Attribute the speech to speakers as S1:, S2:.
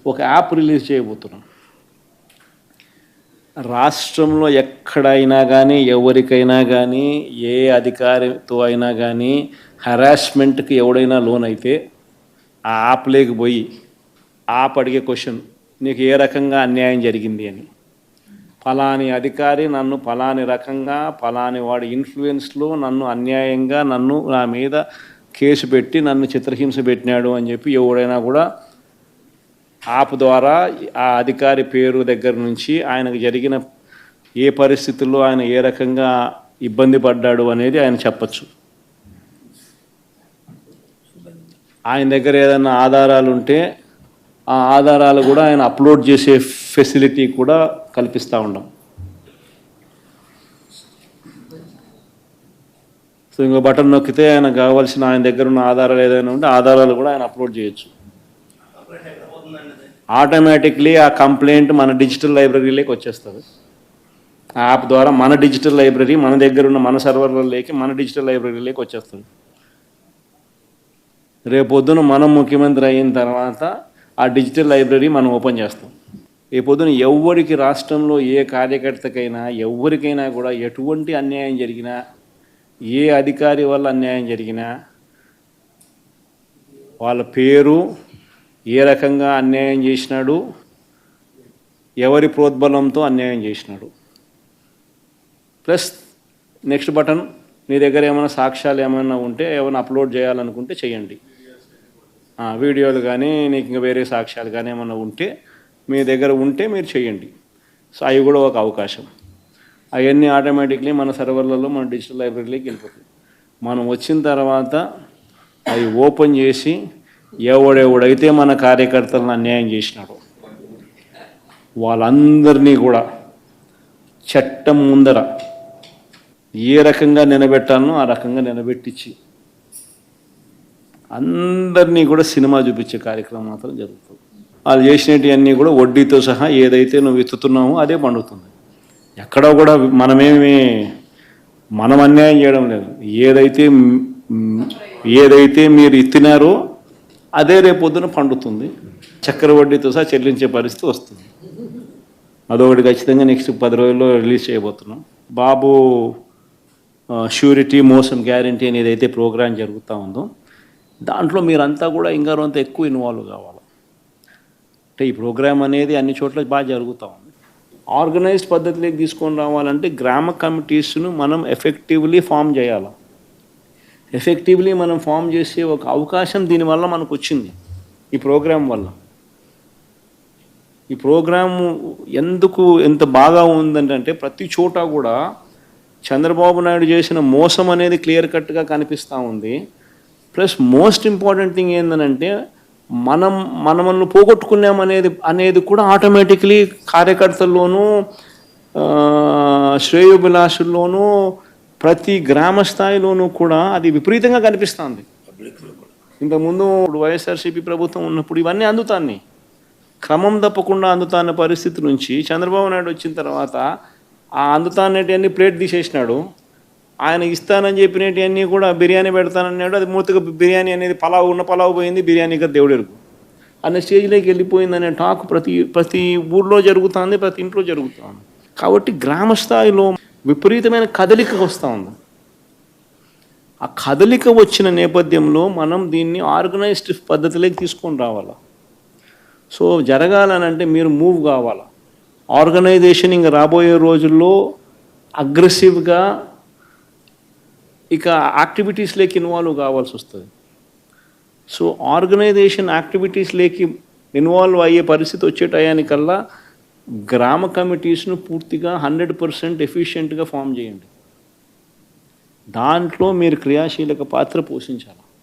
S1: ఒక app release చేయబోతున్నాం. రాష్ట్రంలో ఎక్కడైనా కానీ ఎవరికైనా కానీ ఏ అధికారితో అయినా కానీ హెరాస్మెంట్కి ఎవడైనా లోన్ అయితే ఆ యాప్ లేకపోయి యాప్ అడిగే క్వశ్చన్, నీకు ఏ రకంగా అన్యాయం జరిగింది అని. ఫలాని అధికారి నన్ను ఫలాని రకంగా ఫలాని వాడి ఇన్ఫ్లుయెన్స్లో నన్ను అన్యాయంగా నా మీద కేసు పెట్టి నన్ను చిత్రహింస పెట్టినాడు అని చెప్పి ఎవడైనా కూడా యాప్ ద్వారా ఆ అధికారి పేరు దగ్గర నుంచి ఆయనకు జరిగిన ఏ పరిస్థితుల్లో ఆయన ఏ రకంగా ఇబ్బంది పడ్డాడు అనేది ఆయన చెప్పచ్చు. ఆయన దగ్గర ఏదైనా ఆధారాలు ఉంటే ఆ ఆధారాలు కూడా ఆయన అప్లోడ్ చేసే ఫెసిలిటీ కూడా కల్పిస్తూ ఉన్నాం. సో ఇంకో బటన్ నొక్కితే ఆయన కావాల్సిన ఆయన దగ్గర ఉన్న ఆధారాలు ఏదైనా ఉంటే ఆధారాలు కూడా ఆయన అప్లోడ్ చేయొచ్చు. ఆటోమేటిక్లీ ఆ కంప్లైంట్ మన డిజిటల్ లైబ్రరీలోకి వచ్చేస్తుంది. ఆ యాప్ ద్వారా మన డిజిటల్ లైబ్రరీ మన దగ్గర ఉన్న మన సర్వర్లలోకి మన డిజిటల్ లైబ్రరీలోకి వచ్చేస్తుంది. రేపొద్దున మనం ముఖ్యమంత్రి అయిన తర్వాత ఆ డిజిటల్ లైబ్రరీ మనం ఓపెన్ చేస్తాం. రేపొద్దున ఎవరికి రాష్ట్రంలో ఏ కార్యకర్తకైనా ఎవరికైనా కూడా ఎటువంటి అన్యాయం జరిగినా ఏ అధికారి వల్ల అన్యాయం జరిగినా వాళ్ళ పేరు, ఏ రకంగా అన్యాయం చేసినాడు, ఎవరి ప్రోద్బలంతో అన్యాయం చేసినాడు, ప్లస్ నెక్స్ట్ బటన్, మీ దగ్గర ఏమైనా సాక్ష్యాలు ఏమైనా ఉంటే ఏమైనా అప్లోడ్ చేయాలనుకుంటే చేయండి. వీడియోలు కానీ నీకు ఇంకా వేరే సాక్ష్యాలు కానీ ఏమైనా ఉంటే మీ దగ్గర ఉంటే మీరు చేయండి. సో అవి కూడా ఒక అవకాశం. అవన్నీ ఆటోమేటిక్లీ మన సర్వర్లలో మన డిజిటల్ లైబ్రరీలోకి వెళ్ళిపోతుంది. మనం వచ్చిన తర్వాత అవి ఓపెన్ చేసి ఎవడెవడైతే మన కార్యకర్తలను అన్యాయం చేసినాడో వాళ్ళందరినీ కూడా చట్టం ముందర ఏ రకంగా నిలబెట్టాలనో ఆ రకంగా నిలబెట్టించి అందరినీ కూడా సినిమా చూపించే కార్యక్రమం మాత్రం జరుగుతుంది. వాళ్ళు చేసినవన్నీ కూడా వడ్డీతో సహా ఏదైతే నువ్వు ఎత్తుతున్నావో అదే పండుతుంది. ఎక్కడో కూడా మనం అన్యాయం చేయడం లేదు. ఏదైతే మీరు ఎత్తినారో అదే రేపొద్దున పండుతుంది. చక్కెర వడ్డీతో సహా చెల్లించే పరిస్థితి వస్తుంది. అదొకటి ఖచ్చితంగా నెక్స్ట్ 10 రోజుల్లో రిలీజ్ చేయబోతున్నాం. బాబు ష్యూరిటీ మోసం గ్యారంటీ అనేది అయితే ప్రోగ్రాం జరుగుతూ ఉందో దాంట్లో మీరంతా కూడా ఇంకా కొంత ఎక్కువ ఇన్వాల్వ్ కావాలి. అంటే ఈ ప్రోగ్రాం అనేది అన్ని చోట్ల బాగా జరుగుతూ ఉంది. ఆర్గనైజ్డ్ పద్ధతిలోకి తీసుకొని రావాలంటే గ్రామ కమిటీస్ను మనం ఎఫెక్టివ్లీ ఫామ్ చేయాలి. ఎఫెక్టివ్లీ మనం ఫామ్ చేసే ఒక అవకాశం దీనివల్ల మనకు వచ్చింది ఈ ప్రోగ్రాం వల్ల. ఈ ప్రోగ్రాము ఎంత బాగా ఉందంటే ప్రతి చోట కూడా చంద్రబాబు నాయుడు చేసిన మోసం అనేది క్లియర్ కట్గా కనిపిస్తూ ఉంది. ప్లస్ మోస్ట్ ఇంపార్టెంట్ థింగ్ ఏంటంటే మనల్ని పోగొట్టుకున్నామనేది కూడా ఆటోమేటిక్లీ కార్యకర్తల్లోనూ శ్రేయోభిలాషుల్లోనూ ప్రతి గ్రామ స్థాయిలోనూ కూడా అది విపరీతంగా కనిపిస్తుంది. ఇంతకుముందు వైఎస్ఆర్సీపీ ప్రభుత్వం ఉన్నప్పుడు ఇవన్నీ అందుతాన్ని క్రమం తప్పకుండా అందుతాన్న పరిస్థితి నుంచి చంద్రబాబు నాయుడు వచ్చిన తర్వాత ఆ అందుతాన్నటివన్నీ ప్లేట్ తీసేసినాడు. ఆయన ఇస్తానని చెప్పినవన్నీ కూడా బిర్యానీ పెడతానన్నాడు. అది మూతగా బిర్యానీ అనేది పలావు పోయింది, బిర్యానీ కదా దేవుడెరుగు అనే స్టేజ్లోకి వెళ్ళిపోయిందనే టాక్ ప్రతి ఊర్లో జరుగుతుంది, ప్రతి ఇంట్లో జరుగుతుంది. కాబట్టి గ్రామ స్థాయిలో విపరీతమైన కదలిక వస్తూ ఉంది. ఆ కదలిక వచ్చిన నేపథ్యంలో మనం దీన్ని ఆర్గనైజ్డ్ పద్ధతిలోకి తీసుకొని రావాలి. సో జరగాలనంటే మీరు మూవ్ కావాలి. ఆర్గనైజేషన్ ఇంకా రాబోయే రోజుల్లో అగ్రెసివ్గా ఇక యాక్టివిటీస్లోకి ఇన్వాల్వ్ కావాల్సి వస్తుంది. సో ఆర్గనైజేషన్ యాక్టివిటీస్లోకి ఇన్వాల్వ్ అయ్యే పరిస్థితి వచ్చే టయానికల్లా గ్రామ కమిటీస్ను పూర్తిగా 100% ఎఫిషియెంట్గా ఫామ్ చేయండి. దాంట్లో మీరు క్రియాశీలక పాత్ర పోషించాలి.